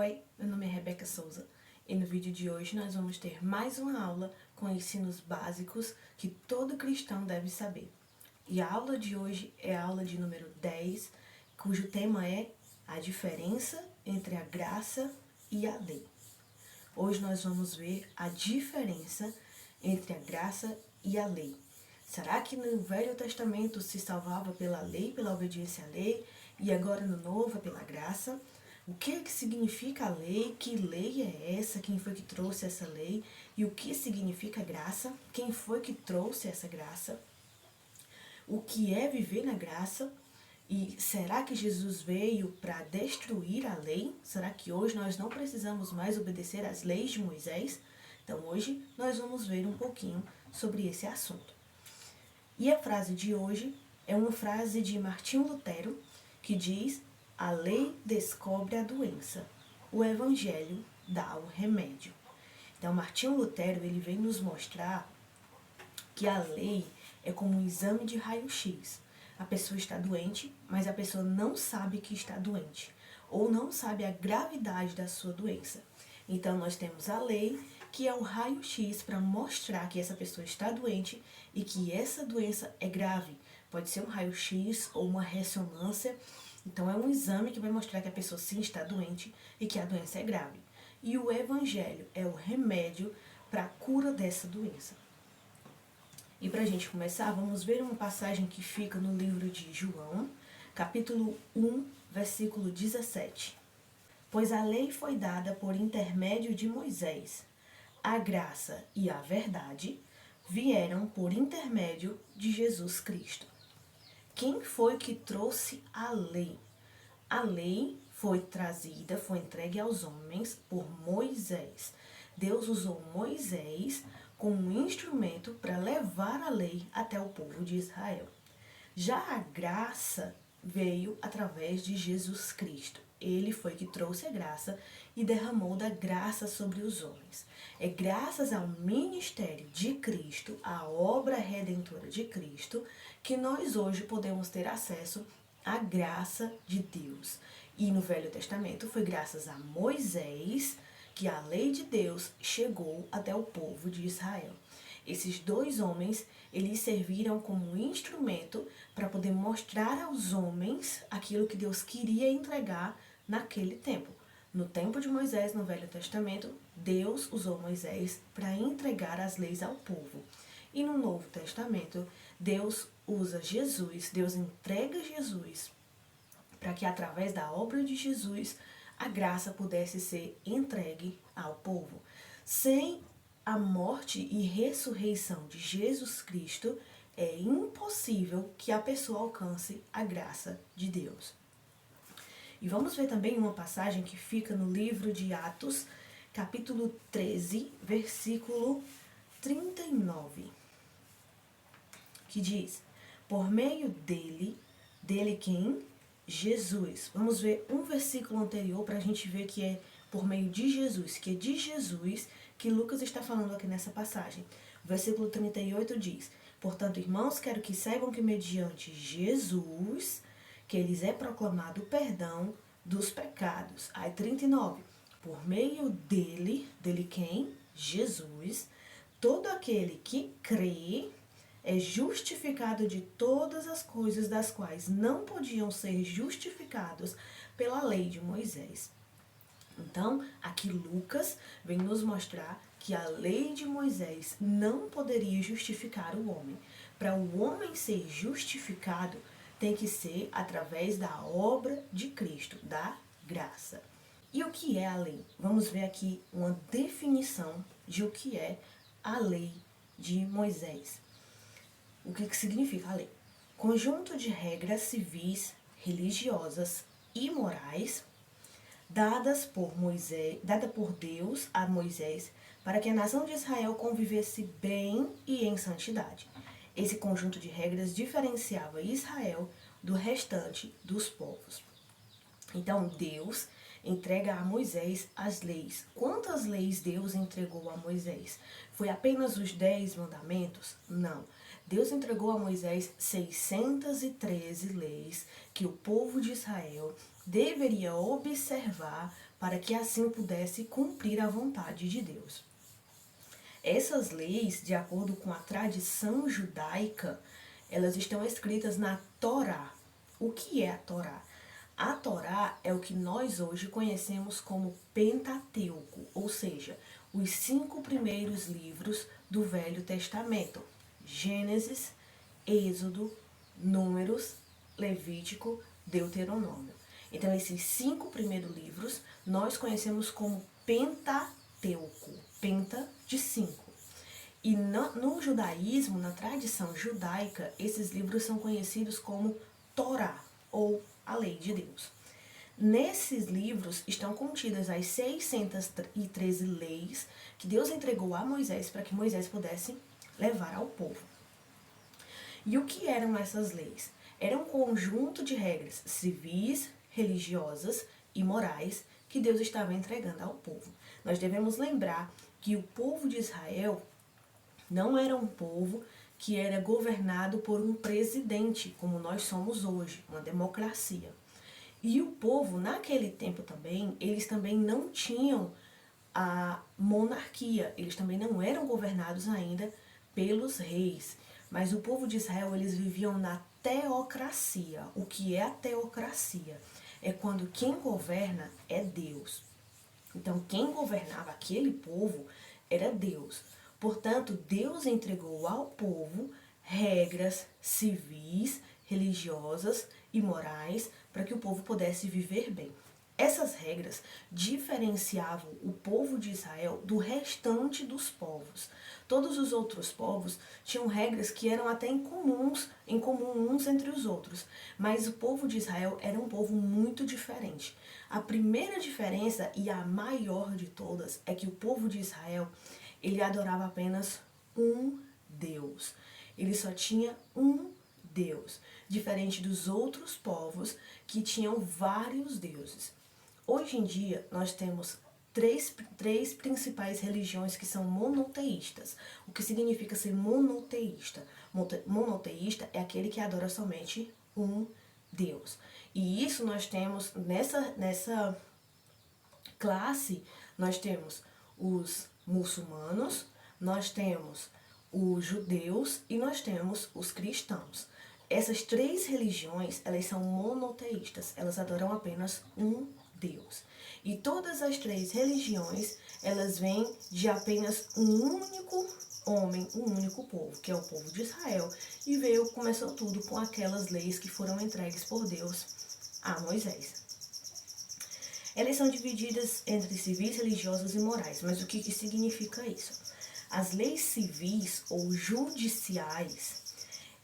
Oi, meu nome é Rebeca Souza e no vídeo de hoje nós vamos ter mais uma aula com ensinos básicos que todo cristão deve saber. E a aula de hoje é a aula de número 10, cujo tema é a diferença entre a graça e a lei. Hoje nós vamos ver a diferença entre a graça e a lei. Será que no Velho Testamento se salvava pela lei, pela obediência à lei, e agora no Novo é pela graça? O que significa a lei? Que lei é essa? Quem foi que trouxe essa lei? E o que significa graça? Quem foi que trouxe essa graça? O que é viver na graça? E será que Jesus veio para destruir a lei? Será que hoje nós não precisamos mais obedecer às leis de Moisés? Então hoje nós vamos ver um pouquinho sobre esse assunto. E a frase de hoje é uma frase de Martinho Lutero que diz: a lei descobre a doença, o evangelho dá o remédio. Então Martinho Lutero ele vem nos mostrar que a lei é como um exame de raio-x. A pessoa está doente, mas a pessoa não sabe que está doente, ou não sabe a gravidade da sua doença. Então nós temos a lei, que é o raio-x para mostrar que essa pessoa está doente e que essa doença é grave. Pode ser um raio-x ou uma ressonância. Então é um exame que vai mostrar que a pessoa sim está doente e que a doença é grave. E o evangelho é o remédio para a cura dessa doença. E para a gente começar, vamos ver uma passagem que fica no livro de João, capítulo 1, versículo 17. Pois a lei foi dada por intermédio de Moisés. A graça e a verdade vieram por intermédio de Jesus Cristo. Quem foi que trouxe a lei? A lei foi trazida, foi entregue aos homens por Moisés. Deus usou Moisés como um instrumento para levar a lei até o povo de Israel. Já a graça veio através de Jesus Cristo. Ele foi que trouxe a graça e derramou da graça sobre os homens. É graças ao ministério de Cristo, à obra redentora de Cristo, que nós hoje podemos ter acesso à graça de Deus. E no Velho Testamento foi graças a Moisés que a lei de Deus chegou até o povo de Israel. Esses dois homens, eles serviram como um instrumento para poder mostrar aos homens aquilo que Deus queria entregar naquele tempo. No tempo de Moisés, no Velho Testamento, Deus usou Moisés para entregar as leis ao povo. E no Novo Testamento, Deus usa Jesus, Deus entrega Jesus para que através da obra de Jesus a graça pudesse ser entregue ao povo. Sem a morte e ressurreição de Jesus Cristo, é impossível que a pessoa alcance a graça de Deus. E vamos ver também uma passagem que fica no livro de Atos, capítulo 13, versículo 39, que diz: por meio dele quem? Jesus. Vamos ver um versículo anterior para a gente ver que é por meio de Jesus, que é de Jesus que Lucas está falando aqui nessa passagem. O versículo 38 diz: portanto, irmãos, quero que saibam que mediante Jesus, que lhes é proclamado o perdão dos pecados. Aí 39, por meio dele quem? Jesus, todo aquele que crê é justificado de todas as coisas das quais não podiam ser justificados pela lei de Moisés. Então, aqui Lucas vem nos mostrar que a lei de Moisés não poderia justificar o homem. Para o homem ser justificado, tem que ser através da obra de Cristo, da graça. E o que é a lei? Vamos ver aqui uma definição de o que é a lei de Moisés. O que significa a lei? Conjunto de regras civis, religiosas e morais dada por Deus a Moisés para que a nação de Israel convivesse bem e em santidade. Esse conjunto de regras diferenciava Israel do restante dos povos. Então Deus entrega a Moisés as leis. Quantas leis Deus entregou a Moisés? Foi apenas os 10 mandamentos? Não. Deus entregou a Moisés 613 leis que o povo de Israel deveria observar para que assim pudesse cumprir a vontade de Deus. Essas leis, de acordo com a tradição judaica, elas estão escritas na Torá. O que é a Torá? A Torá é o que nós hoje conhecemos como Pentateuco, ou seja, os 5 primeiros livros do Velho Testamento: Gênesis, Êxodo, Números, Levítico, Deuteronômio. Então, esses 5 primeiros livros nós conhecemos como Pentateuco, penta de 5. E no judaísmo, na tradição judaica, esses livros são conhecidos como Torá, ou a lei de Deus. Nesses livros estão contidas as 613 leis que Deus entregou a Moisés para que Moisés pudesse levar ao povo. E o que eram essas leis? Era um conjunto de regras civis, religiosas e morais que Deus estava entregando ao povo. Nós devemos lembrar que o povo de Israel não era um povo que era governado por um presidente, como nós somos hoje, uma democracia. E o povo, naquele tempo também, eles também não tinham a monarquia, eles também não eram governados ainda pelos reis. Mas o povo de Israel, eles viviam na teocracia. O que é a teocracia? É quando quem governa é Deus. Então, quem governava aquele povo era Deus. Portanto, Deus entregou ao povo regras civis, religiosas e morais para que o povo pudesse viver bem. Essas regras diferenciavam o povo de Israel do restante dos povos. Todos os outros povos tinham regras que eram até incomuns uns entre os outros, mas o povo de Israel era um povo muito diferente. A primeira diferença e a maior de todas é que o povo de Israel, ele adorava apenas um Deus. Ele só tinha um Deus, diferente dos outros povos que tinham vários deuses. Hoje em dia, nós temos três principais religiões que são monoteístas. O que significa ser monoteísta? Monoteísta é aquele que adora somente um Deus. E isso nós temos, nessa classe, nós temos os muçulmanos, nós temos os judeus e nós temos os cristãos. Essas 3 religiões, elas são monoteístas, elas adoram apenas um Deus. E todas as 3 religiões, elas vêm de apenas um único homem, um único povo, que é o povo de Israel. E começou tudo com aquelas leis que foram entregues por Deus a Moisés. Elas são divididas entre civis, religiosas e morais. Mas o que significa isso? As leis civis ou judiciais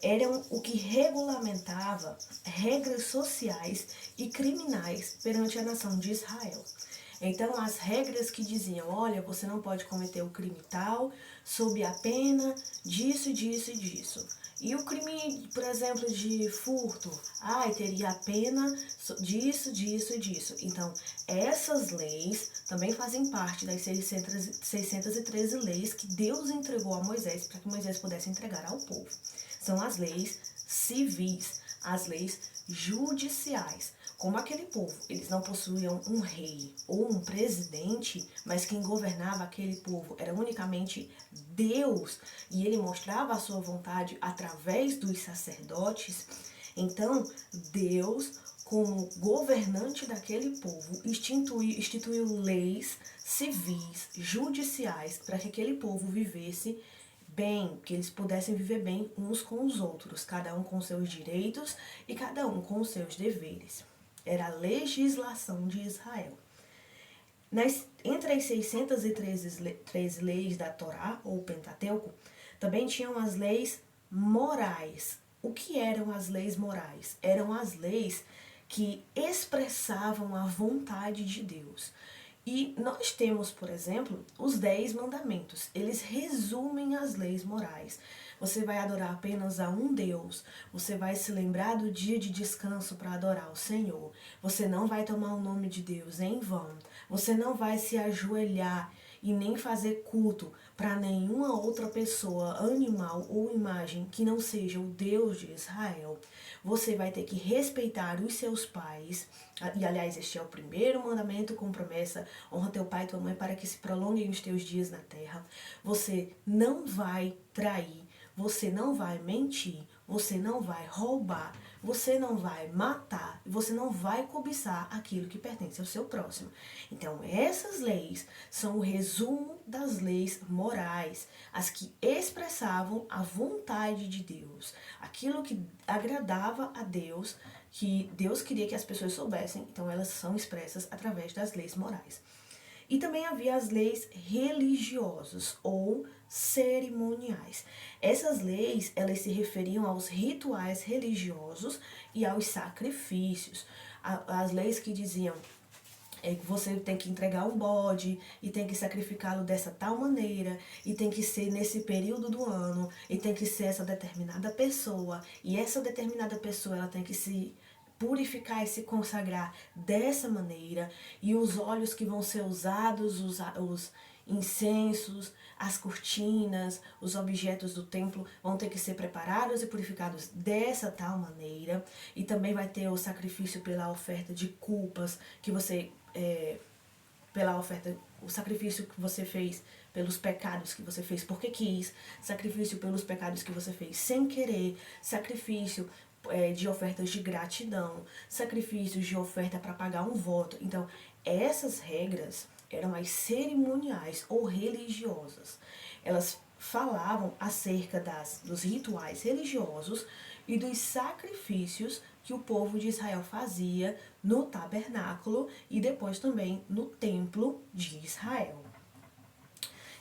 eram o que regulamentava regras sociais e criminais perante a nação de Israel. Então, as regras que diziam, olha, você não pode cometer o crime tal, sob a pena disso, disso e disso. E o crime, por exemplo, de furto, teria a pena disso, disso e disso. Então, essas leis também fazem parte das 613 leis que Deus entregou a Moisés para que Moisés pudesse entregar ao povo. São as leis civis, as leis judiciais. Como aquele povo, eles não possuíam um rei ou um presidente, mas quem governava aquele povo era unicamente Deus, e ele mostrava a sua vontade através dos sacerdotes. Então, Deus, como governante daquele povo, instituiu leis civis, judiciais, para que aquele povo vivesse bem, que eles pudessem viver bem uns com os outros, cada um com seus direitos e cada um com os seus deveres. Era a legislação de Israel. Entre as 613 leis da Torá, ou Pentateuco, também tinham as leis morais. O que eram as leis morais? Eram as leis que expressavam a vontade de Deus. E nós temos, por exemplo, os 10 mandamentos. Eles resumem as leis morais. Você vai adorar apenas a um Deus. Você vai se lembrar do dia de descanso para adorar o Senhor. Você não vai tomar o nome de Deus em vão. Você não vai se ajoelhar e nem fazer culto para nenhuma outra pessoa, animal ou imagem que não seja o Deus de Israel. Você vai ter que respeitar os seus pais. E aliás, este é o primeiro mandamento com promessa: honra teu pai e tua mãe para que se prolonguem os teus dias na terra. Você não vai trair, você não vai mentir, você não vai roubar, você não vai matar, você não vai cobiçar aquilo que pertence ao seu próximo. Então, essas leis são o resumo das leis morais, as que expressavam a vontade de Deus, aquilo que agradava a Deus, que Deus queria que as pessoas soubessem. Então, elas são expressas através das leis morais. E também havia as leis religiosas ou cerimoniais. Essas leis, elas se referiam aos rituais religiosos e aos sacrifícios. As leis que diziam que você tem que entregar um bode e tem que sacrificá-lo dessa tal maneira e tem que ser nesse período do ano e tem que ser essa determinada pessoa e essa determinada pessoa ela tem que se purificar e se consagrar dessa maneira, e os óleos que vão ser usados, os incensos, as cortinas, os objetos do templo vão ter que ser preparados e purificados dessa tal maneira. E também vai ter o sacrifício pela oferta de culpas, que você, pela oferta, o sacrifício que você fez pelos pecados que você fez porque quis, sacrifício pelos pecados que você fez sem querer, sacrifício de ofertas de gratidão, sacrifícios de oferta para pagar um voto. Então, essas regras eram as cerimoniais ou religiosas. Elas falavam acerca dos rituais religiosos e dos sacrifícios que o povo de Israel fazia no tabernáculo e depois também no templo de Israel.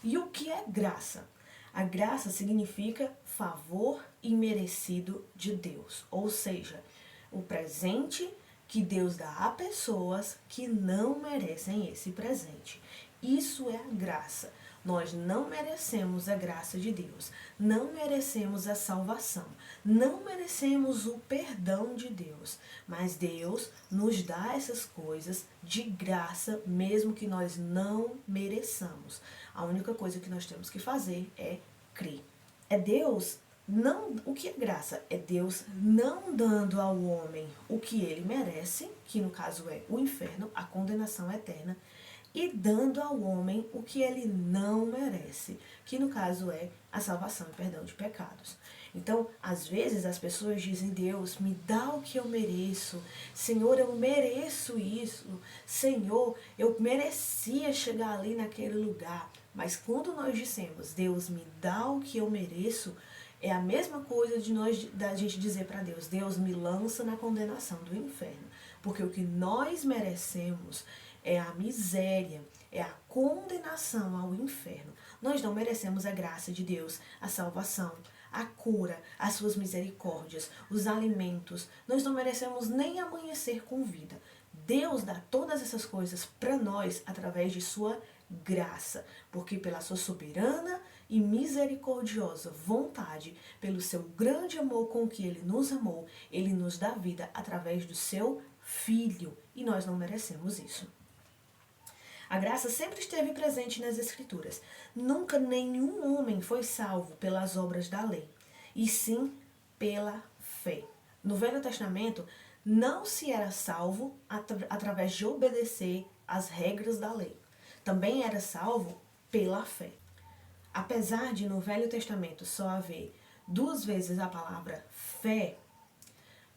E o que é graça? A graça significa favor imerecido de Deus, ou seja, o presente que Deus dá a pessoas que não merecem esse presente. Isso é a graça. Nós não merecemos a graça de Deus, não merecemos a salvação, não merecemos o perdão de Deus, mas Deus nos dá essas coisas de graça, mesmo que nós não mereçamos. A única coisa que nós temos que fazer é crer. É Deus não, o que é graça? É Deus não dando ao homem o que ele merece, que no caso é o inferno, a condenação eterna, e dando ao homem o que ele não merece, que no caso é a salvação e perdão de pecados. Então, às vezes as pessoas dizem: Deus, me dá o que eu mereço. Senhor, eu mereço isso. Senhor, eu merecia chegar ali naquele lugar. Mas quando nós dissemos: Deus, me dá o que eu mereço, é a mesma coisa da gente dizer para Deus: Deus, me lança na condenação do inferno. Porque o que nós merecemos é a miséria, é a condenação ao inferno. Nós não merecemos a graça de Deus, a salvação, a cura, as suas misericórdias, os alimentos. Nós não merecemos nem amanhecer com vida. Deus dá todas essas coisas para nós através de sua graça, porque pela sua soberana e misericordiosa vontade, pelo seu grande amor com que ele nos amou, ele nos dá vida através do seu Filho, e nós não merecemos isso. A graça sempre esteve presente nas Escrituras. Nunca nenhum homem foi salvo pelas obras da lei, e sim pela fé. No Velho Testamento, não se era salvo através de obedecer às regras da lei. Também era salvo pela fé. Apesar de no Velho Testamento só haver 2 vezes a palavra fé,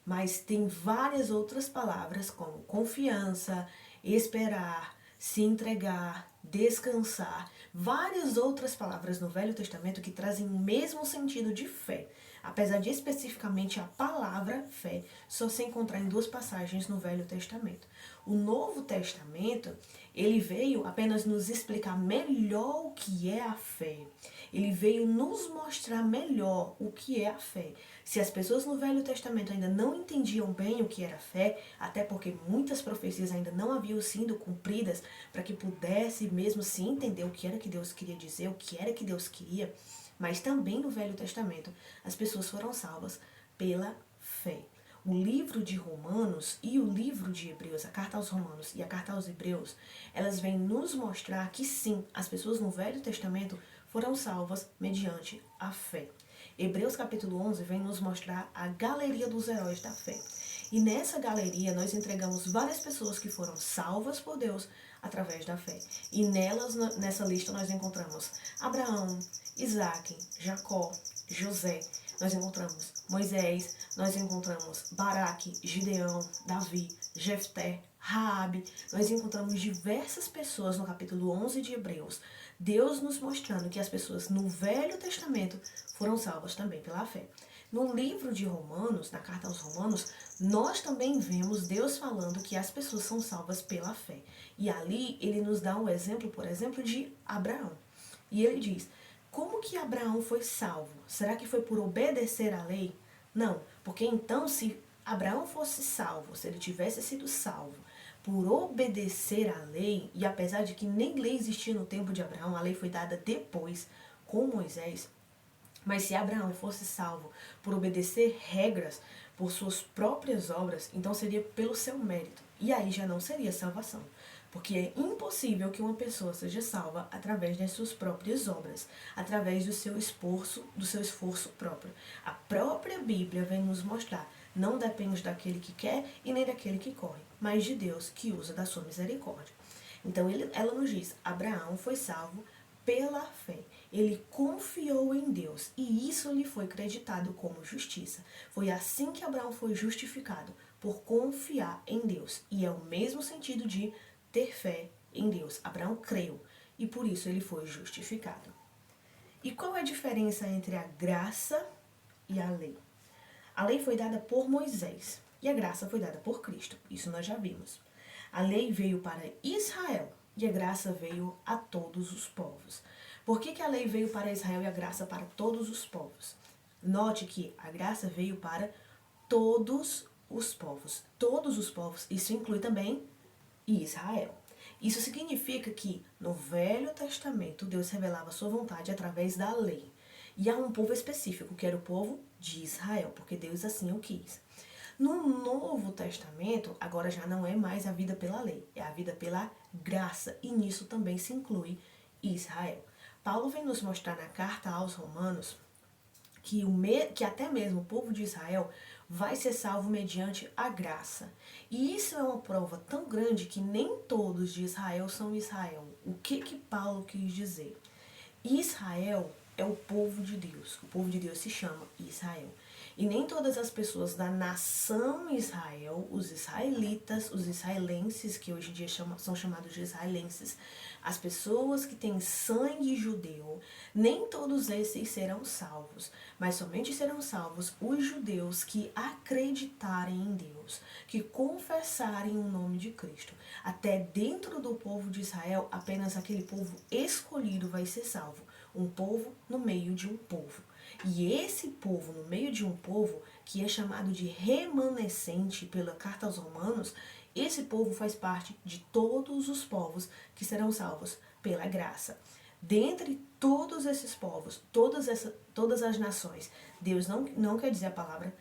mas tem várias outras palavras como confiança, esperar, se entregar, descansar, várias outras palavras no Velho Testamento que trazem o mesmo sentido de fé, apesar de especificamente a palavra fé só se encontrar em 2 passagens no Velho Testamento. O Novo Testamento, ele veio apenas nos explicar melhor o que é a fé. Ele veio nos mostrar melhor o que é a fé. Se as pessoas no Velho Testamento ainda não entendiam bem o que era fé, até porque muitas profecias ainda não haviam sido cumpridas para que pudesse mesmo se entender o que era que Deus queria dizer, o que era que Deus queria, mas também no Velho Testamento as pessoas foram salvas pela fé. o livro de Romanos e o livro de Hebreus, a carta aos Romanos e a carta aos Hebreus, elas vêm nos mostrar que sim, as pessoas no Velho Testamento foram salvas mediante a fé. Hebreus capítulo 11 vem nos mostrar a galeria dos heróis da fé. E nessa galeria nós entregamos várias pessoas que foram salvas por Deus através da fé. E nelas, nessa lista nós encontramos Abraão, Isaac, Jacó, José, nós encontramos Moisés, nós encontramos Baraque, Gideão, Davi, Jefté, Raabe, nós encontramos diversas pessoas no capítulo 11 de Hebreus, Deus nos mostrando que as pessoas no Velho Testamento foram salvas também pela fé. No livro de Romanos, na carta aos Romanos, nós também vemos Deus falando que as pessoas são salvas pela fé. E ali ele nos dá um exemplo, por exemplo, de Abraão. E ele diz, como que Abraão foi salvo? Será que foi por obedecer à lei? Não, porque então se Abraão fosse salvo, se ele tivesse sido salvo por obedecer à lei, e apesar de que nem lei existia no tempo de Abraão, a lei foi dada depois com Moisés, mas se Abraão fosse salvo por obedecer regras, por suas próprias obras, então seria pelo seu mérito. E aí já não seria salvação. Porque é impossível que uma pessoa seja salva através das suas próprias obras, através do seu esforço próprio. A própria Bíblia vem nos mostrar, não depende daquele que quer e nem daquele que corre, mas de Deus que usa da sua misericórdia. Então ela nos diz, Abraão foi salvo pela fé. Ele confiou em Deus e isso lhe foi creditado como justiça. Foi assim que Abraão foi justificado, por confiar em Deus. E é o mesmo sentido de ter fé em Deus. Abraão creu e por isso ele foi justificado. E qual é a diferença entre a graça e a lei? A lei foi dada por Moisés e a graça foi dada por Cristo. Isso nós já vimos. A lei veio para Israel e a graça veio a todos os povos. Por que a lei veio para Israel e a graça para todos os povos? Note que a graça veio para todos os povos. Todos os povos, isso inclui também Israel. Isso significa que no Velho Testamento Deus revelava sua vontade através da lei. E há um povo específico, que era o povo de Israel, porque Deus assim o quis. No Novo Testamento, agora já não é mais a vida pela lei, é a vida pela graça, e nisso também se inclui Israel. Paulo vem nos mostrar na carta aos Romanos que até mesmo o povo de Israel vai ser salvo mediante a graça. E isso é uma prova tão grande que nem todos de Israel são Israel. O que Paulo quis dizer? Israel é o povo de Deus. O povo de Deus se chama Israel. E nem todas as pessoas da nação Israel, os israelitas, os israelenses, que hoje em dia são chamados de israelenses, as pessoas que têm sangue judeu, nem todos esses serão salvos, mas somente serão salvos os judeus que acreditarem em Deus, que confessarem o nome de Cristo. Até dentro do povo de Israel, apenas aquele povo escolhido vai ser salvo. Um povo no meio de um povo. E esse povo, no meio de um povo, que é chamado de remanescente pela carta aos Romanos, esse povo faz parte de todos os povos que serão salvos pela graça. Dentre todos esses povos, todas as nações, Deus não quer dizer a palavra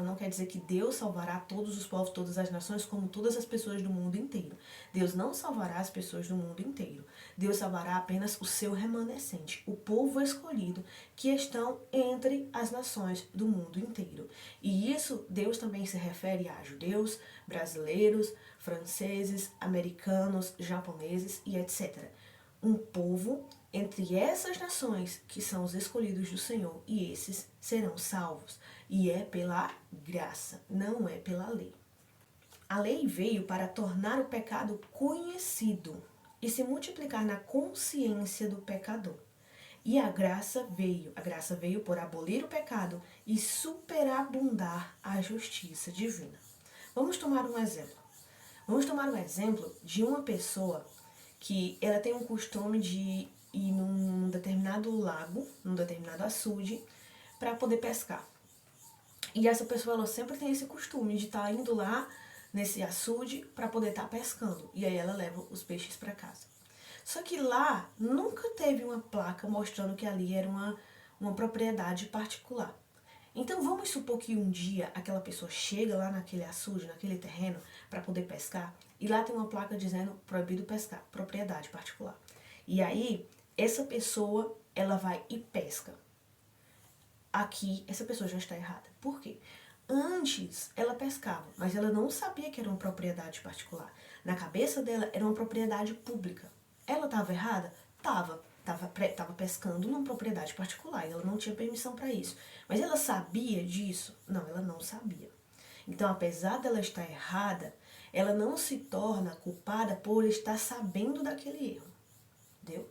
não quer dizer que Deus salvará todos os povos, todas as nações, como todas as pessoas do mundo inteiro. Deus não salvará as pessoas do mundo inteiro. Deus salvará apenas o seu remanescente, o povo escolhido, que estão entre as nações do mundo inteiro. E isso, Deus também se refere a judeus, brasileiros, franceses, americanos, japoneses e etc. Um povo entre essas nações que são os escolhidos do Senhor, e esses serão salvos. E é pela graça, não é pela lei. A lei veio para tornar o pecado conhecido e se multiplicar na consciência do pecador. E a graça veio por abolir o pecado e superabundar a justiça divina. Vamos tomar um exemplo. Vamos tomar um exemplo de uma pessoa que ela tem um costume de ir num determinado lago, num determinado açude, para poder pescar. E essa pessoa, ela sempre tem esse costume de estar indo lá nesse açude para poder estar pescando. E aí ela leva os peixes para casa. Só que lá nunca teve uma placa mostrando que ali era uma propriedade particular. Então vamos supor que um dia aquela pessoa chega lá naquele açude, naquele terreno, para poder pescar, e lá tem uma placa dizendo proibido pescar, propriedade particular. E aí, essa pessoa, ela vai e pesca. Aqui, essa pessoa já está errada. Por quê? Antes, ela pescava, mas ela não sabia que era uma propriedade particular. Na cabeça dela, era uma propriedade pública. Ela estava errada? Tava pescando numa propriedade particular e ela não tinha permissão para isso. Mas ela sabia disso? Não, ela não sabia. Então, apesar dela estar errada, ela não se torna culpada por estar sabendo daquele erro. Entendeu?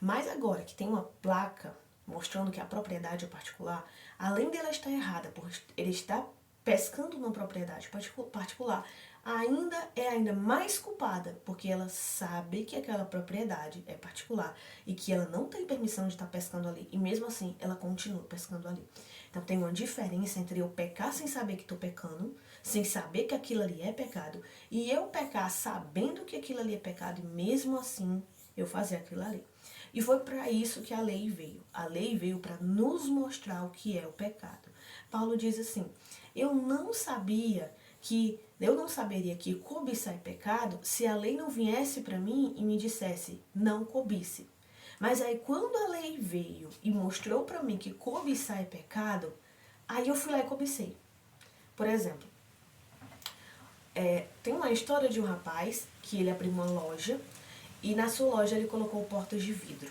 Mas agora que tem uma placa mostrando que a propriedade é particular, além dela estar errada por ele estar pescando numa propriedade particular, ainda mais culpada, porque ela sabe que aquela propriedade é particular e que ela não tem permissão de estar pescando ali, e mesmo assim ela continua pescando ali. Então tem uma diferença entre eu pecar sem saber que estou pecando, sem saber que aquilo ali é pecado, e eu pecar sabendo que aquilo ali é pecado e mesmo assim eu fazer aquilo ali. E foi para isso que a lei veio. A lei veio para nos mostrar o que é o pecado. Paulo diz assim: eu não saberia que cobiçar é pecado se a lei não viesse para mim e me dissesse não cobice. Mas aí quando a lei veio e mostrou para mim que cobiçar é pecado, aí eu fui lá e cobicei. Por exemplo, tem uma história de um rapaz que ele abriu uma loja e na sua loja ele colocou portas de vidro.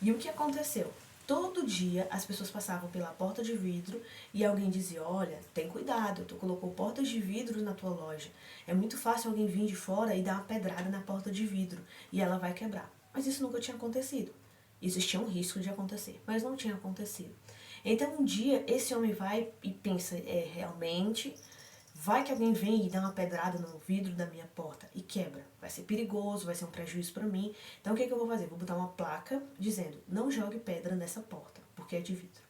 E o que aconteceu? Todo dia as pessoas passavam pela porta de vidro e alguém dizia: olha, tem cuidado, tu colocou portas de vidro na tua loja. É muito fácil alguém vir de fora e dar uma pedrada na porta de vidro e ela vai quebrar. Mas isso nunca tinha acontecido. Existia um risco de acontecer, mas não tinha acontecido. Então um dia esse homem vai e pensa: realmente, vai que alguém vem e dá uma pedrada no vidro da minha porta e quebra. Vai ser perigoso, vai ser um prejuízo para mim. Então o que eu vou fazer? Vou botar uma placa dizendo: não jogue pedra nessa porta, porque é de vidro.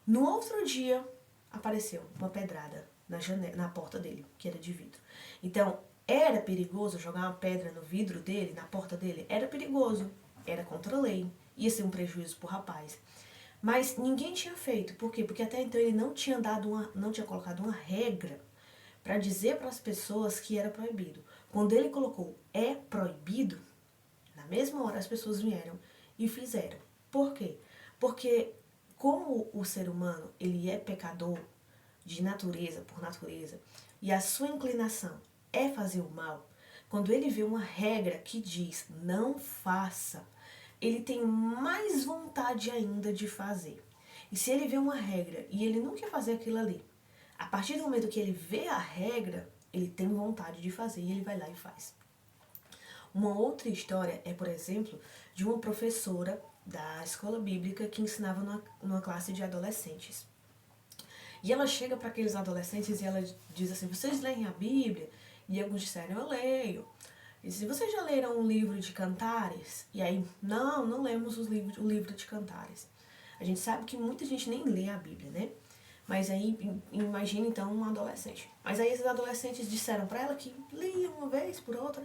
No outro dia, apareceu uma pedrada na porta dele, que era de vidro. Então, era perigoso jogar uma pedra no vidro dele, na porta dele? Era perigoso. Era contra a lei. Ia ser um prejuízo pro rapaz. Mas ninguém tinha feito. Por quê? Porque até então ele não tinha colocado uma regra para dizer para as pessoas que era proibido. Quando ele colocou é proibido, na mesma hora as pessoas vieram e fizeram. Por quê? Porque como o ser humano, ele é pecador de natureza, por natureza, e a sua inclinação é fazer o mal, quando ele vê uma regra que diz não faça, ele tem mais vontade ainda de fazer. E se ele vê uma regra e ele não quer fazer aquilo ali, a partir do momento que ele vê a regra, ele tem vontade de fazer e ele vai lá e faz. Uma outra história é, por exemplo, de uma professora da escola bíblica que ensinava numa classe de adolescentes. E ela chega para aqueles adolescentes e ela diz assim: vocês leem a Bíblia? E alguns disseram: eu leio. E disse: vocês já leram um livro de Cantares? E aí: não lemos o livro de Cantares. A gente sabe que muita gente nem lê a Bíblia, né? Mas aí, imagina então um adolescente. Mas aí esses adolescentes disseram para ela que liam uma vez por outra,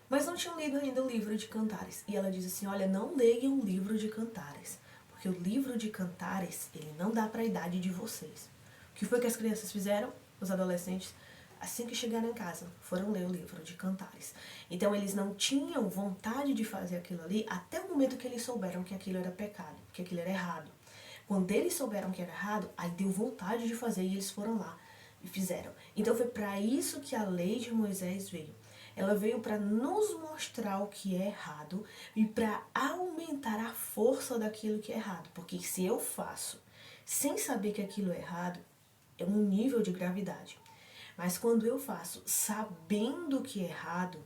mas não tinham lido ainda o livro de Cantares. E ela diz assim: olha, não leiam o livro de Cantares, porque o livro de Cantares, ele não dá para a idade de vocês. O que foi que as crianças fizeram? Os adolescentes, assim que chegaram em casa, foram ler o livro de Cantares. Então eles não tinham vontade de fazer aquilo ali até o momento que eles souberam que aquilo era pecado, que aquilo era errado. Quando eles souberam que era errado, aí deu vontade de fazer e eles foram lá e fizeram. Então foi para isso que a lei de Moisés veio. Ela veio para nos mostrar o que é errado e para aumentar a força daquilo que é errado. Porque se eu faço sem saber que aquilo é errado, é um nível de gravidade. Mas quando eu faço sabendo que é errado,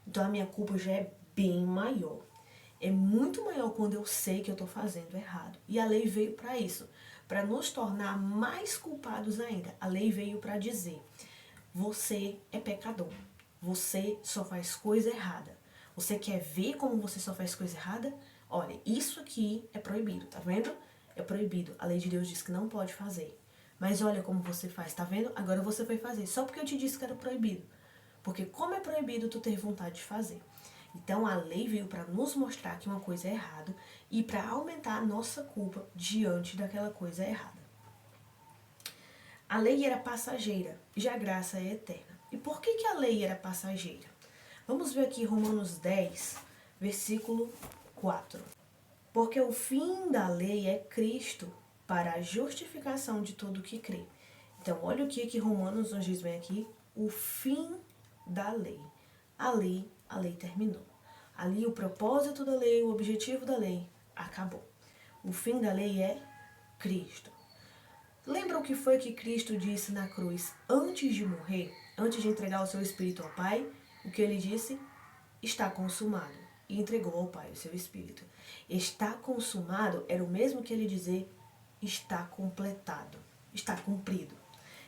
então a minha culpa já é bem maior. É muito maior quando eu sei que eu estou fazendo errado. E a lei veio para isso, para nos tornar mais culpados ainda. A lei veio para dizer: você é pecador, você só faz coisa errada. Você quer ver como você só faz coisa errada? Olha, isso aqui é proibido, tá vendo? É proibido. A lei de Deus diz que não pode fazer. Mas olha como você faz, tá vendo? Agora você vai fazer, só porque eu te disse que era proibido. Porque como é proibido tu ter vontade de fazer. Então a lei veio para nos mostrar que uma coisa é errado e para aumentar a nossa culpa diante daquela coisa errada. A lei era passageira, já a graça é eterna. E por que a lei era passageira? Vamos ver aqui Romanos 10, versículo 4. Porque o fim da lei é Cristo para a justificação de todo o que crê. Então, olha o que Romanos nos diz bem aqui, o fim da lei. A lei terminou. Ali o propósito da lei, o objetivo da lei, acabou. O fim da lei é Cristo. Lembra o que foi que Cristo disse na cruz antes de morrer, antes de entregar o seu Espírito ao Pai? O que ele disse? Está consumado. E entregou ao Pai o seu Espírito. Está consumado era o mesmo que ele dizer está completado, está cumprido.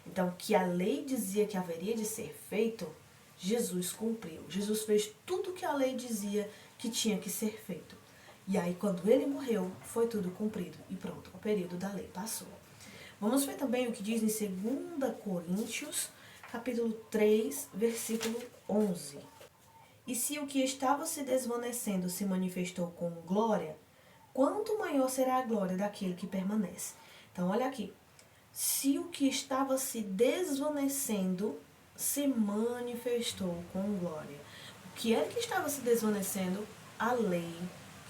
Então, que a lei dizia que haveria de ser feito, Jesus cumpriu. Jesus fez tudo o que a lei dizia que tinha que ser feito. E aí, quando ele morreu, foi tudo cumprido. E pronto, o período da lei passou. Vamos ver também o que diz em 2 Coríntios, capítulo 3, versículo 11. E se o que estava se desvanecendo se manifestou com glória, quanto maior será a glória daquele que permanece. Então, olha aqui. Se o que estava se desvanecendo se manifestou com glória. O que era que estava se desvanecendo? A lei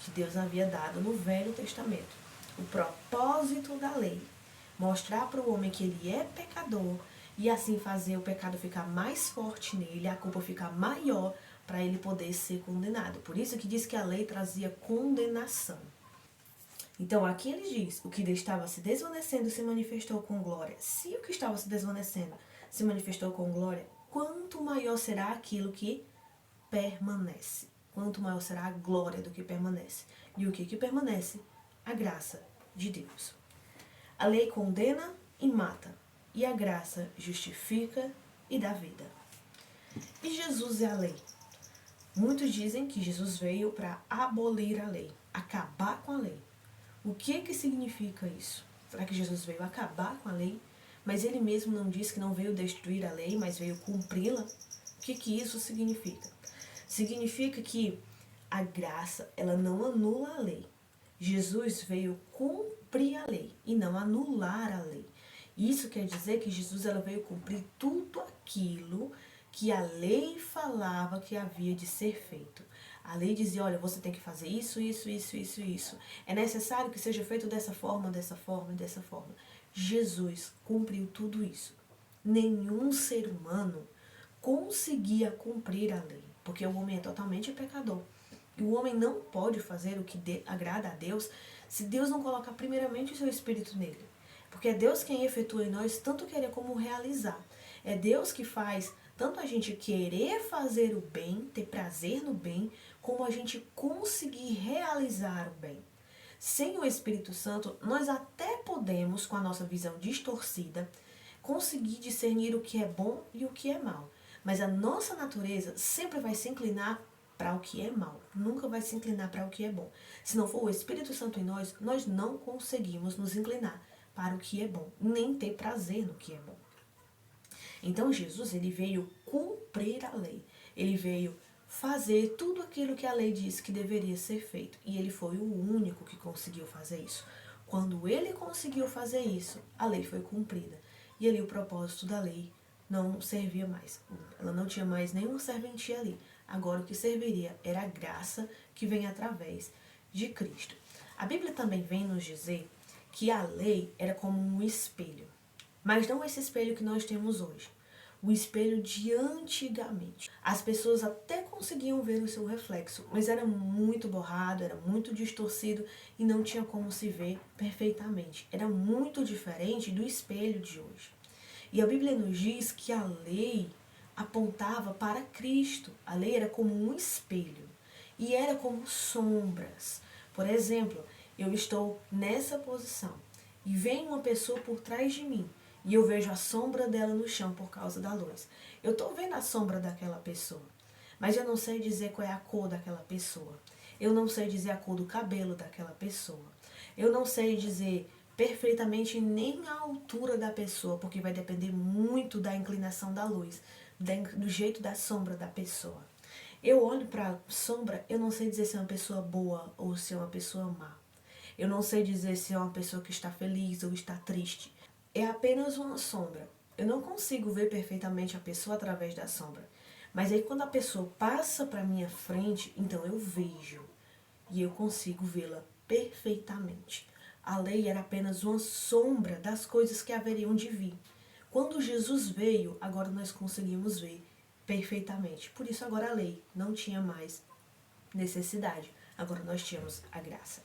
que Deus havia dado no Velho Testamento. O propósito da lei. Mostrar para o homem que ele é pecador e assim fazer o pecado ficar mais forte nele, a culpa ficar maior para ele poder ser condenado. Por isso que diz que a lei trazia condenação. Então, aqui ele diz, o que estava se desvanecendo se manifestou com glória. Se o que estava se desvanecendo se manifestou com glória, quanto maior será aquilo que permanece? Quanto maior será a glória do que permanece? E o que permanece? A graça de Deus. A lei condena e mata, e a graça justifica e dá vida. E Jesus é a lei. Muitos dizem que Jesus veio para abolir a lei, acabar com a lei. O que significa isso? Será que Jesus veio acabar com a lei? Mas ele mesmo não disse que não veio destruir a lei, mas veio cumpri-la? O que isso significa? Significa que a graça, ela não anula a lei. Jesus veio cumprir a lei e não anular a lei. Isso quer dizer que Jesus ela veio cumprir tudo aquilo que a lei falava que havia de ser feito. A lei dizia, olha, você tem que fazer isso, isso, isso, isso, isso. É necessário que seja feito dessa forma, dessa forma e dessa forma. Jesus cumpriu tudo isso. Nenhum ser humano conseguia cumprir a lei, porque o homem é totalmente pecador. E o homem não pode fazer o que agrada a Deus se Deus não colocar primeiramente o seu Espírito nele. Porque é Deus quem efetua em nós tanto querer como realizar. É Deus que faz tanto a gente querer fazer o bem, ter prazer no bem, como a gente conseguir realizar o bem. Sem o Espírito Santo, nós até podemos, com a nossa visão distorcida, conseguir discernir o que é bom e o que é mal. Mas a nossa natureza sempre vai se inclinar para o que é mal, nunca vai se inclinar para o que é bom. Se não for o Espírito Santo em nós, nós não conseguimos nos inclinar para o que é bom, nem ter prazer no que é bom. Então Jesus, ele veio cumprir a lei. Ele veio fazer tudo aquilo que a lei disse que deveria ser feito. E ele foi o único que conseguiu fazer isso. Quando ele conseguiu fazer isso, a lei foi cumprida. E ali o propósito da lei não servia mais. Ela não tinha mais nenhuma serventia ali. Agora o que serviria era a graça que vem através de Cristo. A Bíblia também vem nos dizer que a lei era como um espelho. Mas não esse espelho que nós temos hoje. O espelho de antigamente. As pessoas até conseguiam ver o seu reflexo, mas era muito borrado, era muito distorcido e não tinha como se ver perfeitamente. Era muito diferente do espelho de hoje. E a Bíblia nos diz que a lei apontava para Cristo. A lei era como um espelho e era como sombras. Por exemplo, eu estou nessa posição e vem uma pessoa por trás de mim e eu vejo a sombra dela no chão por causa da luz. Eu estou vendo a sombra daquela pessoa, mas eu não sei dizer qual é a cor daquela pessoa. Eu não sei dizer a cor do cabelo daquela pessoa. Eu não sei dizer perfeitamente nem a altura da pessoa, porque vai depender muito da inclinação da luz, do jeito da sombra da pessoa. Eu olho para a sombra, eu não sei dizer se é uma pessoa boa ou se é uma pessoa má. Eu não sei dizer se é uma pessoa que está feliz ou está triste. é apenas uma sombra. Eu não consigo ver perfeitamente a pessoa através da sombra. Mas aí quando a pessoa passa para minha frente, então eu vejo e eu consigo vê-la perfeitamente. A lei era apenas uma sombra das coisas que haveriam de vir. Quando Jesus veio, agora nós conseguimos ver perfeitamente. Por isso agora a lei não tinha mais necessidade. Agora nós tínhamos a graça.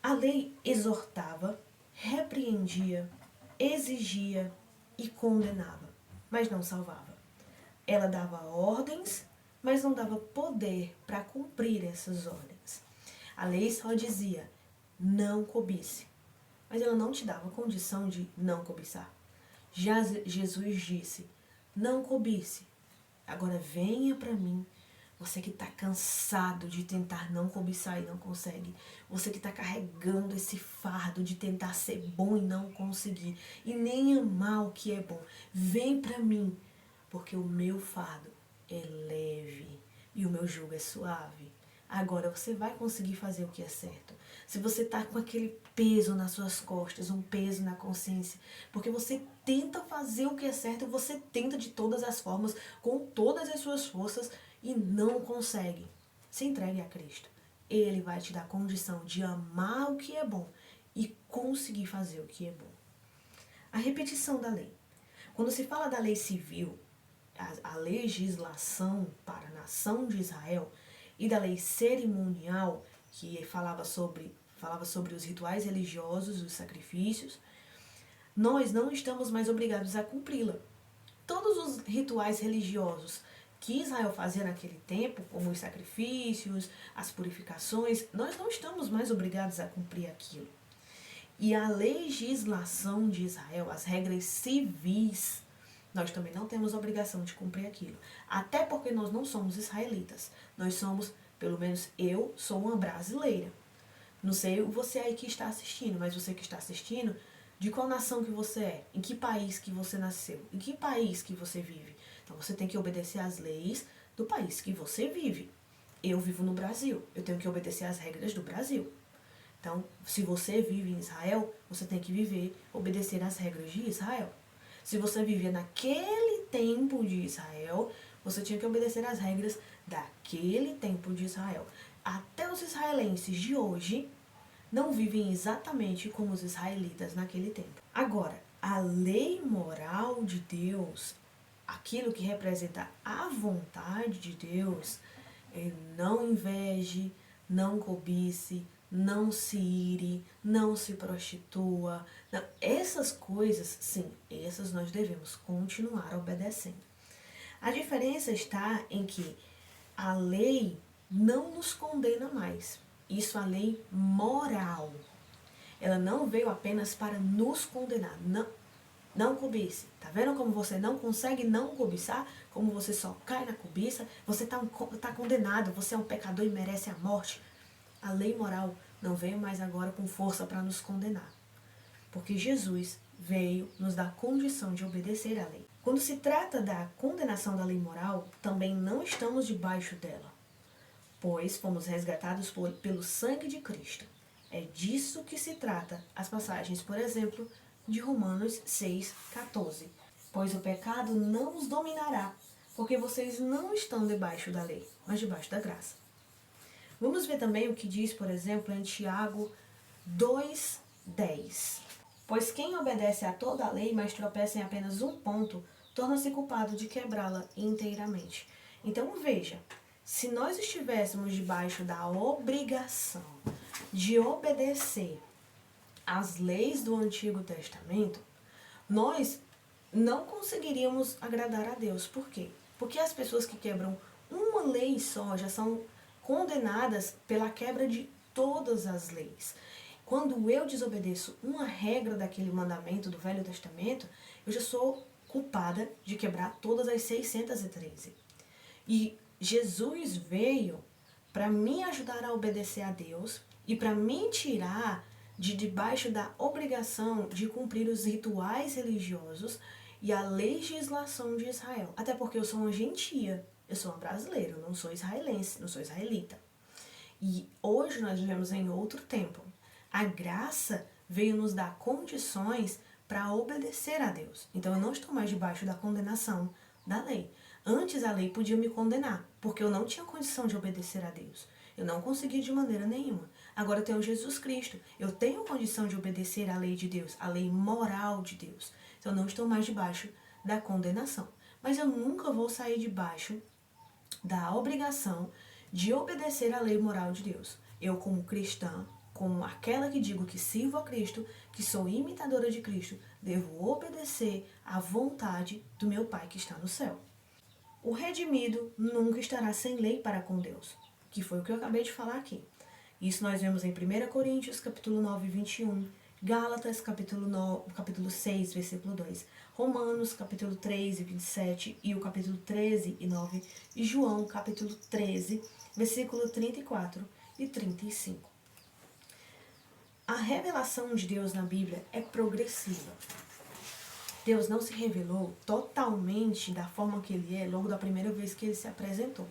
A lei exortava, repreendia, exigia e condenava, mas não salvava. Ela dava ordens, mas não dava poder para cumprir essas ordens. A lei só dizia, não cobice, mas ela não te dava condição de não cobiçar. Já Jesus disse, não cobice, agora venha para mim. Você que está cansado de tentar não cobiçar e não consegue. Você que está carregando esse fardo de tentar ser bom e não conseguir. E nem amar o que é bom. Vem para mim, porque o meu fardo é leve e o meu jugo é suave. Agora você vai conseguir fazer o que é certo. Se você está com aquele peso nas suas costas, um peso na consciência, porque você tenta fazer o que é certo, você tenta de todas as formas, com todas as suas forças, e não consegue, se entregue a Cristo. Ele vai te dar condição de amar o que é bom e conseguir fazer o que é bom. A repetição da lei. Quando se fala da lei civil, a legislação para a nação de Israel, e da lei cerimonial, que falava sobre os rituais religiosos, os sacrifícios, nós não estamos mais obrigados a cumpri-la. Todos os rituais religiosos que Israel fazia naquele tempo, como os sacrifícios, as purificações, nós não estamos mais obrigados a cumprir aquilo. E a legislação de Israel, as regras civis, nós também não temos obrigação de cumprir aquilo. Até porque nós não somos israelitas. Nós somos, pelo menos eu, sou uma brasileira. Não sei você aí que está assistindo, mas você que está assistindo, de qual nação que você é? Em que país que você nasceu? Em que país que você vive? Então você tem que obedecer às leis do país que você vive. Eu vivo no Brasil, eu tenho que obedecer às regras do Brasil. Então, se você vive em Israel, você tem que obedecer às regras de Israel. Se você vivia naquele tempo de Israel, você tinha que obedecer às regras daquele tempo de Israel. Até os israelenses de hoje não vivem exatamente como os israelitas naquele tempo. Agora, a lei moral de Deus, aquilo que representa a vontade de Deus, é não inveje, não cobice, não se ire, não se prostitua. Não, essas coisas, sim, essas nós devemos continuar obedecendo. A diferença está em que a lei não nos condena mais. Isso é a lei moral. Ela não veio apenas para nos condenar. Não cobice. Tá vendo como você não consegue não cobiçar? Como você só cai na cobiça? Você tá condenado, você é um pecador e merece a morte. A lei moral não veio mais agora com força para nos condenar. Porque Jesus veio nos dar condição de obedecer à lei. Quando se trata da condenação da lei moral, também não estamos debaixo dela, pois fomos resgatados pelo sangue de Cristo. É disso que se trata as passagens, por exemplo, de Romanos 6,14. Pois o pecado não os dominará, porque vocês não estão debaixo da lei, mas debaixo da graça. Vamos ver também o que diz, por exemplo, em Tiago 2,10. Pois quem obedece a toda a lei, mas tropeça em apenas um ponto, torna-se culpado de quebrá-la inteiramente. Então veja, se nós estivéssemos debaixo da obrigação de obedecer às leis do Antigo Testamento, nós não conseguiríamos agradar a Deus. Por quê? Porque as pessoas que quebram uma lei só já são condenadas pela quebra de todas as leis. Quando eu desobedeço uma regra daquele mandamento do Velho Testamento, eu já sou culpada de quebrar todas as 613. E Jesus veio para me ajudar a obedecer a Deus e para me tirar de debaixo da obrigação de cumprir os rituais religiosos e a legislação de Israel. Até porque eu sou uma gentia, eu sou uma brasileira, eu não sou israelense, não sou israelita. E hoje nós vivemos em outro tempo. A graça veio nos dar condições para obedecer a Deus. Então eu não estou mais debaixo da condenação da lei. Antes a lei podia me condenar, porque eu não tinha condição de obedecer a Deus. Eu não conseguia de maneira nenhuma. Agora eu tenho Jesus Cristo. Eu tenho condição de obedecer à lei de Deus, à lei moral de Deus. Então eu não estou mais debaixo da condenação. Mas eu nunca vou sair debaixo da obrigação de obedecer à lei moral de Deus. Eu, como cristã, como aquela que digo que sirvo a Cristo, que sou imitadora de Cristo, devo obedecer à vontade do meu Pai que está no céu. O redimido nunca estará sem lei para com Deus, que foi o que eu acabei de falar aqui. Isso nós vemos em 1 Coríntios, capítulo 9, 21, Gálatas, capítulo 6, versículo 2, Romanos, capítulo 3 e 27, e o capítulo 13 e 9, e João, capítulo 13, versículo 34 e 35. A revelação de Deus na Bíblia é progressiva. Deus não se revelou totalmente da forma que ele é logo da primeira vez que ele se apresentou.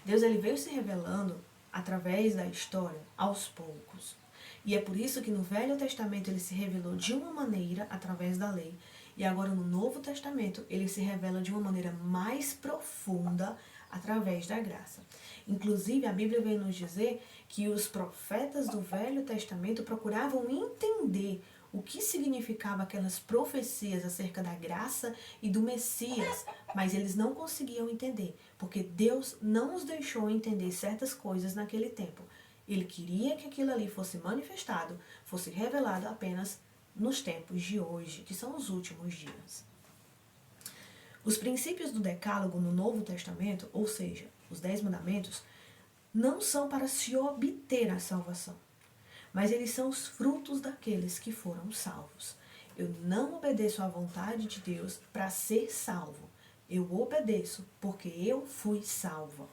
Deus ele veio se revelando através da história, aos poucos. E é por isso que no Velho Testamento ele se revelou de uma maneira, através da lei, e agora no Novo Testamento ele se revela de uma maneira mais profunda, através da graça. Inclusive, a Bíblia vem nos dizer que os profetas do Velho Testamento procuravam entender o que significava aquelas profecias acerca da graça e do Messias, mas eles não conseguiam entender, porque Deus não os deixou entender certas coisas naquele tempo. Ele queria que aquilo ali fosse manifestado, fosse revelado apenas nos tempos de hoje, que são os últimos dias. Os princípios do Decálogo no Novo Testamento, ou seja, os 10 mandamentos, não são para se obter a salvação, mas eles são os frutos daqueles que foram salvos. Eu não obedeço à vontade de Deus para ser salvo. Eu obedeço porque eu fui salva.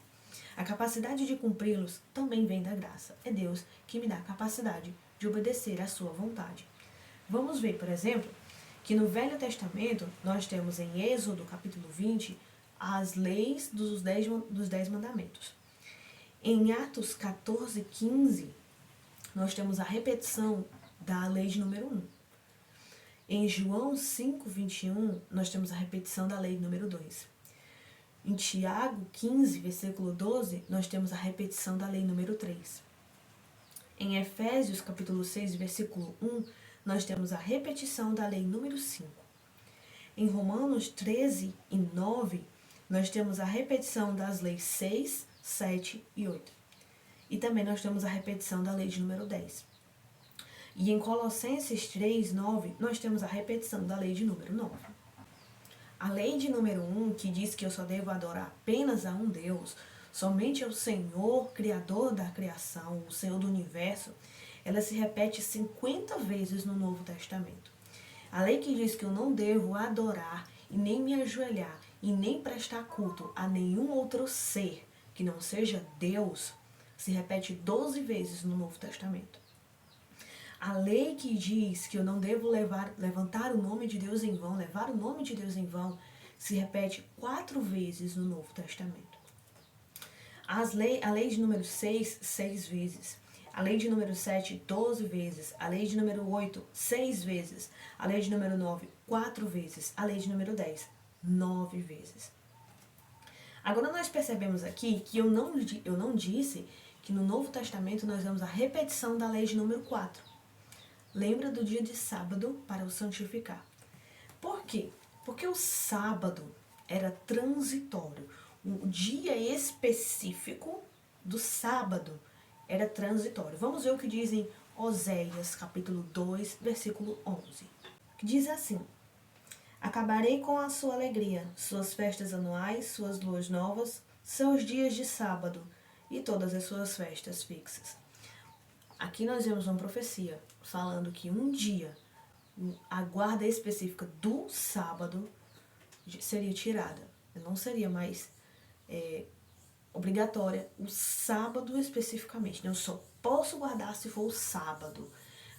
A capacidade de cumpri-los também vem da graça. É Deus que me dá a capacidade de obedecer à sua vontade. Vamos ver, por exemplo, que no Velho Testamento nós temos em Êxodo, capítulo 20, as leis dos 10 mandamentos. Em Atos 14, 15, nós temos a repetição da lei de número 1. Em João 5, 21, nós temos a repetição da lei número 2. Em Tiago 15, versículo 12, nós temos a repetição da lei número 3. Em Efésios capítulo 6, versículo 1, nós temos a repetição da lei número 5. Em Romanos 13 e 9, nós temos a repetição das leis 6, 7 e 8. E também nós temos a repetição da lei de número 10. E em Colossenses 3, 9, nós temos a repetição da lei de número 9. A lei de número 1, que diz que eu só devo adorar apenas a um Deus, somente ao Senhor, Criador da criação, o Senhor do universo, ela se repete 50 vezes no Novo Testamento. A lei que diz que eu não devo adorar e nem me ajoelhar e nem prestar culto a nenhum outro ser que não seja Deus, se repete 12 vezes no Novo Testamento. A lei que diz que eu não devo levantar o nome de Deus em vão, levar o nome de Deus em vão, se repete 4 vezes no Novo Testamento. A lei de número 6, 6 vezes. A lei de número 7, 12 vezes. A lei de número 8, 6 vezes. A lei de número 9, 4 vezes. A lei de número 10, 9 vezes. Agora nós percebemos aqui que eu não disse que no Novo Testamento nós vemos a repetição da lei de número 4. Lembra do dia de sábado para o santificar. Por quê? Porque o sábado era transitório. O dia específico do sábado era transitório. Vamos ver o que diz em Oséias, capítulo 2, versículo 11. Que diz assim: acabarei com a sua alegria, suas festas anuais, suas luas novas, seus dias de sábado e todas as suas festas fixas. Aqui nós vemos uma profecia falando que um dia a guarda específica do sábado seria tirada. Não seria mais obrigatória o sábado especificamente. Eu só posso guardar se for o sábado.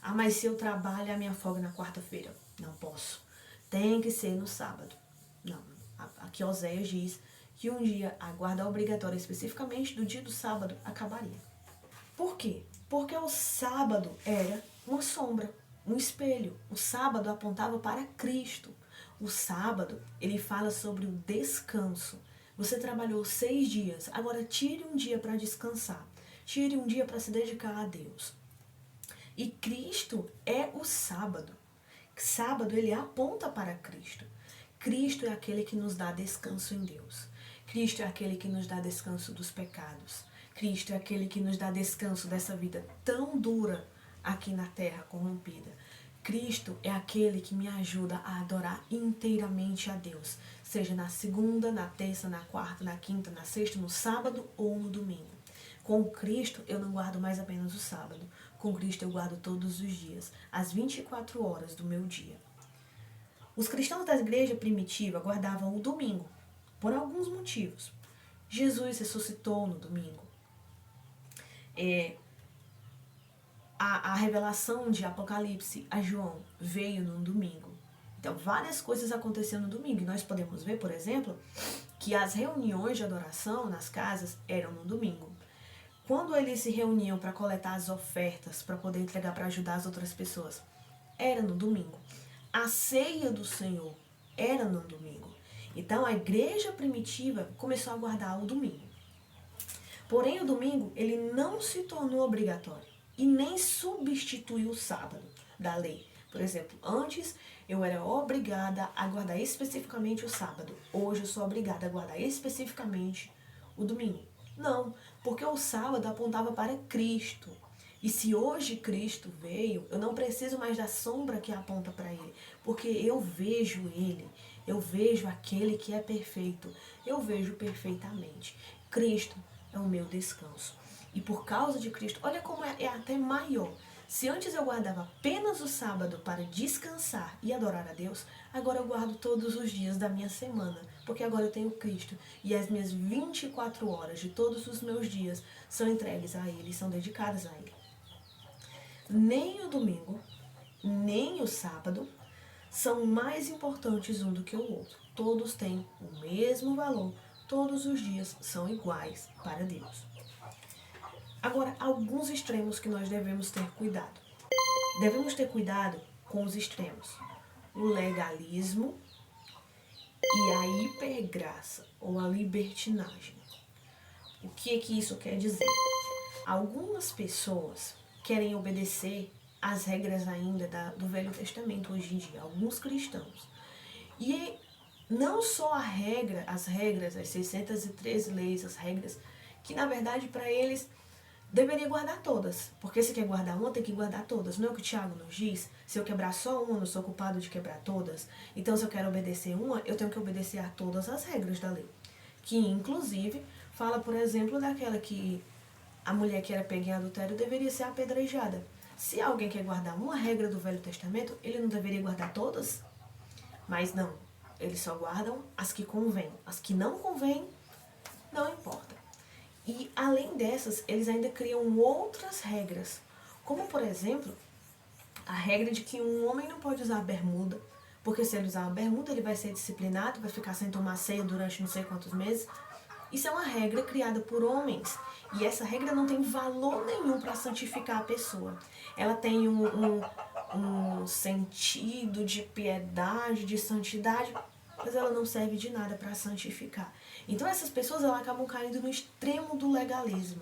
Ah, mas se eu trabalho a minha folga na quarta-feira? Não posso. Tem que ser no sábado. Não. Aqui Oséias diz que um dia a guarda obrigatória especificamente do dia do sábado acabaria. Por quê? Porque o sábado era uma sombra. um espelho. O sábado apontava para Cristo. O sábado, ele fala sobre o descanso. Você trabalhou 6 dias, agora tire um dia para descansar. Tire um dia para se dedicar a Deus. E Cristo é o sábado. Sábado, ele aponta para Cristo. Cristo é aquele que nos dá descanso em Deus. Cristo é aquele que nos dá descanso dos pecados. Cristo é aquele que nos dá descanso dessa vida tão dura aqui na terra corrompida. Cristo é aquele que me ajuda a adorar inteiramente a Deus, seja na segunda, na terça, na quarta, na quinta, na sexta, no sábado ou no domingo. Com Cristo eu não guardo mais apenas o sábado. Com Cristo eu guardo todos os dias, as 24 horas do meu dia. Os cristãos da igreja primitiva guardavam o domingo, por alguns motivos. Jesus ressuscitou no domingo. A revelação de Apocalipse a João veio no domingo. Então, várias coisas aconteceram no domingo. E nós podemos ver, por exemplo, que as reuniões de adoração nas casas eram no domingo. Quando eles se reuniam para coletar as ofertas, para poder entregar para ajudar as outras pessoas, era no domingo. A ceia do Senhor era no domingo. Então, a igreja primitiva começou a guardar o domingo. Porém, o domingo, ele não se tornou obrigatório e nem substituiu o sábado da lei. Por exemplo, antes eu era obrigada a guardar especificamente o sábado. Hoje eu sou obrigada a guardar especificamente o domingo. Não, porque o sábado apontava para Cristo. E se hoje Cristo veio, eu não preciso mais da sombra que aponta para Ele, porque eu vejo Ele, eu vejo aquele que é perfeito, eu vejo perfeitamente. Cristo é o meu descanso. E por causa de Cristo, olha como é até maior. Se antes eu guardava apenas o sábado para descansar e adorar a Deus, agora eu guardo todos os dias da minha semana, porque agora eu tenho Cristo e as minhas 24 horas de todos os meus dias são entregues a Ele, são dedicadas a Ele. Nem o domingo, nem o sábado são mais importantes um do que o outro. Todos têm o mesmo valor, todos os dias são iguais para Deus. Agora, alguns extremos que nós devemos ter cuidado. Devemos ter cuidado com os extremos. O legalismo e a hipergraça, ou a libertinagem. O que é que isso quer dizer? Algumas pessoas querem obedecer às regras ainda do Velho Testamento hoje em dia, alguns cristãos. E não só as regras, as 613 leis, as regras, que na verdade para eles deveria guardar todas, porque se quer guardar uma, tem que guardar todas. Não é o que o Tiago nos diz? Se eu quebrar só uma, eu não sou culpado de quebrar todas. Então, se eu quero obedecer uma, eu tenho que obedecer a todas as regras da lei. Que, inclusive, fala, por exemplo, daquela que a mulher que era pega em adultério deveria ser apedrejada. Se alguém quer guardar uma regra do Velho Testamento, ele não deveria guardar todas? Mas não, eles só guardam as que convêm. As que não convêm, não importa. E, além dessas, eles ainda criam outras regras, como, por exemplo, a regra de que um homem não pode usar bermuda, porque se ele usar uma bermuda, ele vai ser disciplinado, vai ficar sem tomar ceia durante não sei quantos meses. Isso é uma regra criada por homens, e essa regra não tem valor nenhum para santificar a pessoa. Ela tem um sentido de piedade, de santidade, mas ela não serve de nada para santificar. Então essas pessoas elas acabam caindo no extremo do legalismo,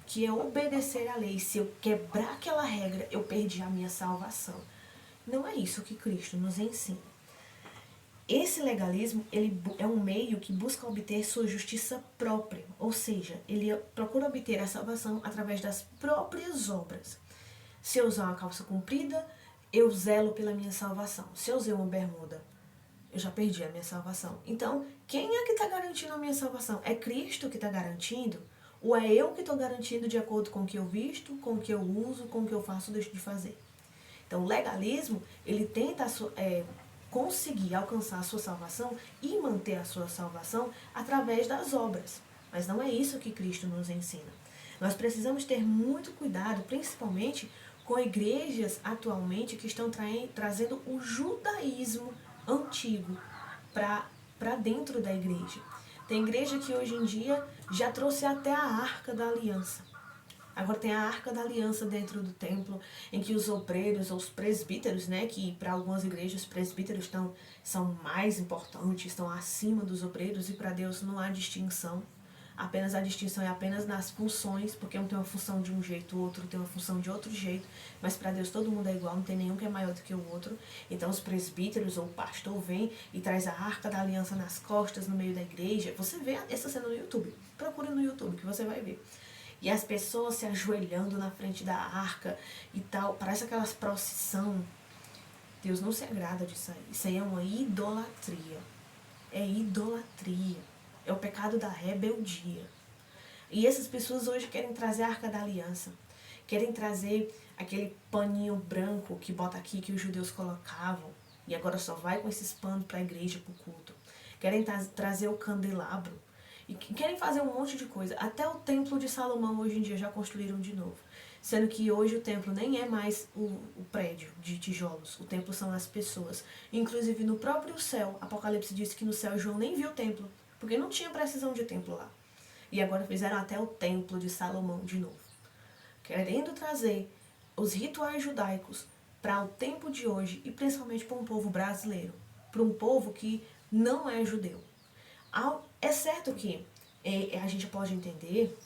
que é obedecer à lei. Se eu quebrar aquela regra, eu perdi a minha salvação. Não é isso que Cristo nos ensina. Esse legalismo ele é um meio que busca obter sua justiça própria, ou seja, ele procura obter a salvação através das próprias obras. Se eu usar uma calça comprida, eu zelo pela minha salvação. Se eu usei uma bermuda, eu já perdi a minha salvação. Então, quem é que está garantindo a minha salvação? É Cristo que está garantindo? Ou é eu que estou garantindo de acordo com o que eu visto, com o que eu uso, com o que eu faço ou deixo de fazer? Então, o legalismo, ele tenta conseguir alcançar a sua salvação e manter a sua salvação através das obras. Mas não é isso que Cristo nos ensina. Nós precisamos ter muito cuidado, principalmente com igrejas atualmente que estão trazendo o judaísmo antigo para dentro da igreja. Tem igreja que hoje em dia já trouxe até a Arca da Aliança. Agora tem a Arca da Aliança dentro do templo, em que os obreiros, ou os presbíteros, né, que para algumas igrejas os presbíteros são mais importantes, estão acima dos obreiros, e para Deus não há distinção. Apenas a distinção é apenas nas funções, porque um tem uma função de um jeito, o outro tem uma função de outro jeito, mas para Deus todo mundo é igual, não tem nenhum que é maior do que o outro. Então os presbíteros ou o pastor vem e traz a Arca da Aliança nas costas, no meio da igreja. Você vê essa cena no YouTube, procure no YouTube que você vai ver. E as pessoas se ajoelhando na frente da arca e tal, parece aquelas procissão. Deus não se agrada disso aí. Isso aí é uma idolatria. É idolatria. É o pecado da rebeldia. E essas pessoas hoje querem trazer a Arca da Aliança. Querem trazer aquele paninho branco que bota aqui, que os judeus colocavam. E agora só vai com esses panos para a igreja, para o culto. Querem trazer o candelabro. E querem fazer um monte de coisa. Até o templo de Salomão hoje em dia já construíram de novo. Sendo que hoje o templo nem é mais o prédio de tijolos. O templo são as pessoas. Inclusive no próprio céu, Apocalipse diz que no céu João nem viu o templo. Porque não tinha precisão de templo lá. E agora fizeram até o templo de Salomão de novo. Querendo trazer os rituais judaicos para o tempo de hoje e principalmente para um povo brasileiro. Para um povo que não é judeu. É certo que a gente pode entender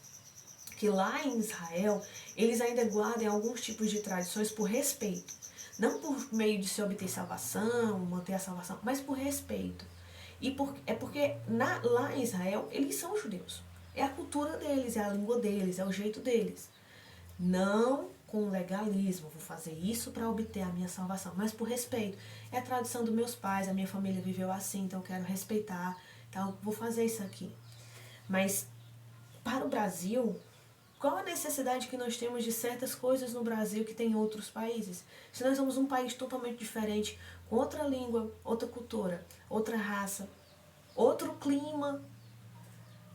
que lá em Israel eles ainda guardam alguns tipos de tradições por respeito. Não por meio de se obter salvação, manter a salvação, mas por respeito. É porque lá em Israel eles são judeus. É a cultura deles, é a língua deles, é o jeito deles. Não com legalismo, vou fazer isso para obter a minha salvação, mas por respeito. É a tradição dos meus pais, a minha família viveu assim, então eu quero respeitar, então vou fazer isso aqui. Mas para o Brasil, qual a necessidade que nós temos de certas coisas no Brasil que tem em outros países? Se nós somos um país totalmente diferente, com outra língua, outra cultura, outra raça, outro clima.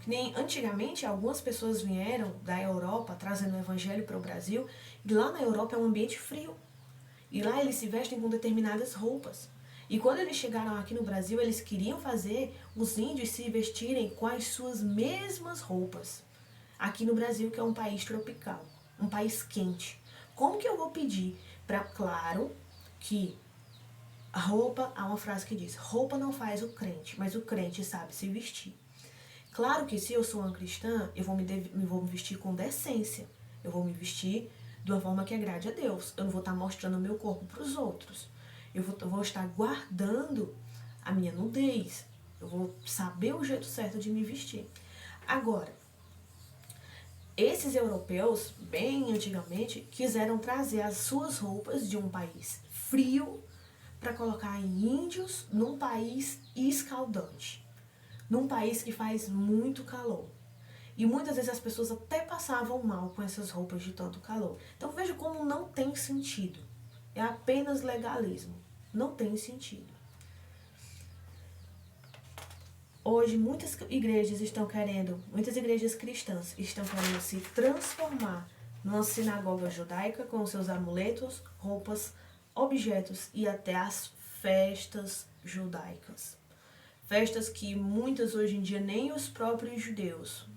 Que nem antigamente algumas pessoas vieram da Europa trazendo o evangelho para o Brasil, e lá na Europa é um ambiente frio. E lá eles se vestem com determinadas roupas. E quando eles chegaram aqui no Brasil, eles queriam fazer os índios se vestirem com as suas mesmas roupas. Aqui no Brasil, que é um país tropical, um país quente. Como que eu vou pedir para... Claro que a roupa, há uma frase que diz, roupa não faz o crente, mas o crente sabe se vestir. Claro que se eu sou uma cristã, eu vou me vestir com decência. Eu vou me vestir de uma forma que agrade a Deus. Eu não vou estar mostrando o meu corpo para os outros. Eu vou estar guardando a minha nudez. Eu vou saber o jeito certo de me vestir. Agora, esses europeus, bem antigamente, quiseram trazer as suas roupas de um país frio para colocar em índios num país escaldante. Num país que faz muito calor. E muitas vezes as pessoas até passavam mal com essas roupas de tanto calor. Então veja como não tem sentido. É apenas legalismo. Não tem sentido. Hoje muitas igrejas cristãs estão querendo se transformar numa sinagoga judaica com seus amuletos, roupas, objetos e até as festas judaicas. Festas que muitas hoje em dia nem os próprios judeus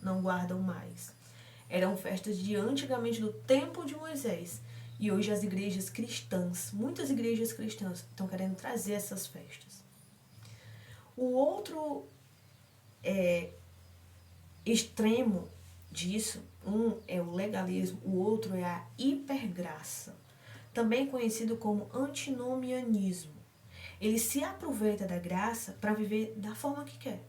não guardam mais. Eram festas de antigamente do tempo de Moisés. E hoje as igrejas cristãs, muitas igrejas cristãs, estão querendo trazer essas festas. O outro extremo disso, um é o legalismo, o outro é a hipergraça, também conhecido como antinomianismo. Ele se aproveita da graça para viver da forma que quer.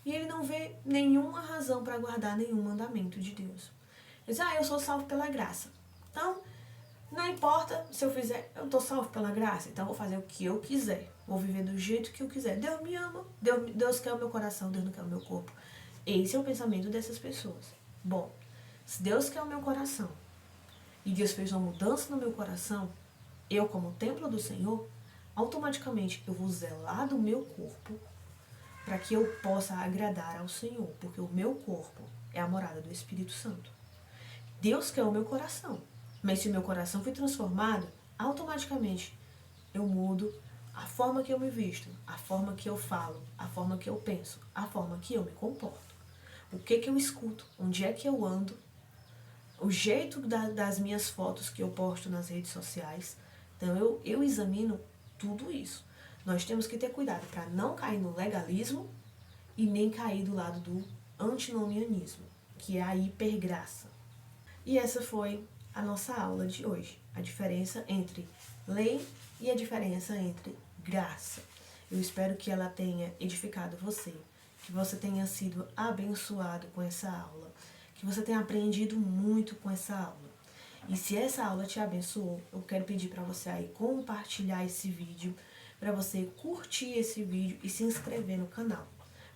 E ele não vê nenhuma razão para guardar nenhum mandamento de Deus. Ele diz, eu sou salvo pela graça. Então, não importa se eu fizer, eu estou salvo pela graça, então eu vou fazer o que eu quiser. Vou viver do jeito que eu quiser. Deus me ama, Deus quer o meu coração, Deus não quer o meu corpo. Esse é o pensamento dessas pessoas. Bom, se Deus quer o meu coração e Deus fez uma mudança no meu coração, eu como templo do Senhor, automaticamente eu vou zelar do meu corpo para que eu possa agradar ao Senhor, porque o meu corpo é a morada do Espírito Santo. Deus quer o meu coração, mas se o meu coração foi transformado, automaticamente eu mudo a forma que eu me visto, a forma que eu falo, a forma que eu penso, a forma que eu me comporto. O que eu escuto, onde é que eu ando, o jeito das minhas fotos que eu posto nas redes sociais. Então eu examino tudo isso. Nós temos que ter cuidado para não cair no legalismo e nem cair do lado do antinomianismo, que é a hipergraça. E essa foi a nossa aula de hoje. A diferença entre lei e a diferença entre graça. Eu espero que ela tenha edificado você, que você tenha sido abençoado com essa aula, que você tenha aprendido muito com essa aula. E se essa aula te abençoou, eu quero pedir para você aí compartilhar esse vídeo, para você curtir esse vídeo e se inscrever no canal.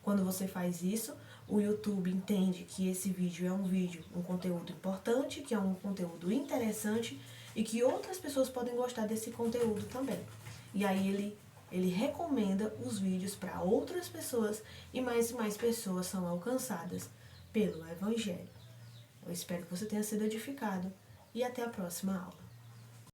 Quando você faz isso, o YouTube entende que esse vídeo é um conteúdo importante, que é um conteúdo interessante e que outras pessoas podem gostar desse conteúdo também. E aí ele recomenda os vídeos para outras pessoas e mais pessoas são alcançadas pelo Evangelho. Eu espero que você tenha sido edificado e até a próxima aula.